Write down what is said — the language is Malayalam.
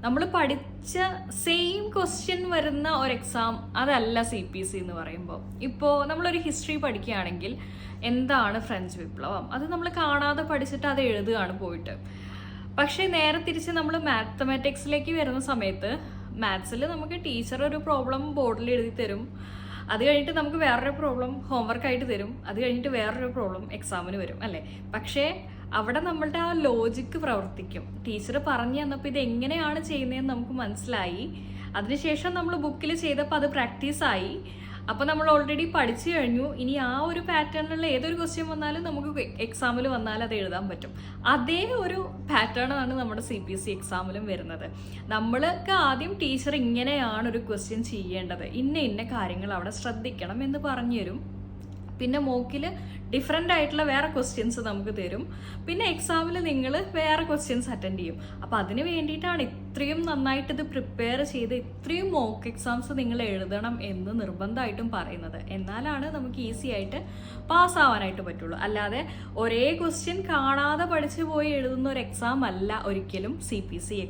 നമ്മൾ പഠിച്ച സെയിം ക്വസ്റ്റ്യൻ വരുന്ന ഒരു എക്സാം അതല്ല CPC എന്ന് പറയുമ്പോൾ. ഇപ്പോൾ നമ്മളൊരു ഹിസ്റ്ററി പഠിക്കുകയാണെങ്കിൽ എന്താണ് ഫ്രഞ്ച് വിപ്ലവം, അത് നമ്മൾ കാണാതെ പഠിച്ചിട്ട് അത് എഴുതുകയാണ് പോയിട്ട്. പക്ഷേ നേരെ തിരിച്ച് നമ്മൾ മാത്തമാറ്റിക്സിലേക്ക് വരുന്ന സമയത്ത് മാത്സിൽ നമുക്ക് ടീച്ചർ ഒരു പ്രോബ്ലം ബോർഡിൽ എഴുതി തരും, അത് കഴിഞ്ഞിട്ട് നമുക്ക് വേറൊരു പ്രോബ്ലം ഹോംവർക്കായിട്ട് തരും, അത് കഴിഞ്ഞിട്ട് വേറൊരു പ്രോബ്ലം എക്സാമിന് വരും അല്ലേ. പക്ഷേ അവിടെ നമ്മളുടെ ആ ലോജിക്ക് പ്രവർത്തിക്കും. ടീച്ചർ പറഞ്ഞു തന്നപ്പോൾ ഇത് എങ്ങനെയാണ് ചെയ്യുന്നതെന്ന് നമുക്ക് മനസ്സിലായി. അതിനുശേഷം നമ്മൾ ബുക്കിൽ ചെയ്തപ്പോൾ അത് പ്രാക്ടീസായി. അപ്പോൾ നമ്മൾ ഓൾറെഡി പഠിച്ചു കഴിഞ്ഞു. ഇനി ആ ഒരു പാറ്റേണിലുള്ള ഏതൊരു ക്വസ്റ്റ്യൻ വന്നാലും നമുക്ക് എക്സാമിൽ വന്നാൽ അത് എഴുതാൻ പറ്റും. അതേ ഒരു പാറ്റേൺ ആണ് നമ്മുടെ CPC എക്സാമിലും വരുന്നത്. നമ്മൾക്ക് ആദ്യം ടീച്ചർ ഇങ്ങനെയാണ് ഒരു ക്വസ്റ്റ്യൻ ചെയ്യേണ്ടത്, ഇന്ന കാര്യങ്ങൾ അവിടെ ശ്രദ്ധിക്കണം എന്ന് പറഞ്ഞു തരും. പിന്നെ മോക്കിൽ ഡിഫറെൻ്റ് ആയിട്ടുള്ള വേറെ ക്വസ്റ്റ്യൻസ് നമുക്ക് തരും. പിന്നെ എക്സാമിൽ നിങ്ങൾ വേറെ ക്വസ്റ്റ്യൻസ് അറ്റൻഡ് ചെയ്യും. അപ്പോൾ അതിന് വേണ്ടിയിട്ടാണ് ഇത്രയും നന്നായിട്ട് ഇത് പ്രിപ്പയർ ചെയ്ത് ഇത്രയും മോക്ക് എക്സാംസ് നിങ്ങൾ എഴുതണം എന്ന് നിർബന്ധമായിട്ടും പറയുന്നത്. എന്നാലാണ് നമുക്ക് ഈസി ആയിട്ട് പാസ്സാവാനായിട്ട് പറ്റുള്ളൂ. അല്ലാതെ ഒരേ ക്വസ്റ്റ്യൻ കാണാതെ പഠിച്ചു പോയി എഴുതുന്ന ഒരു എക്സാം അല്ല ഒരിക്കലും CPC എക്സാം.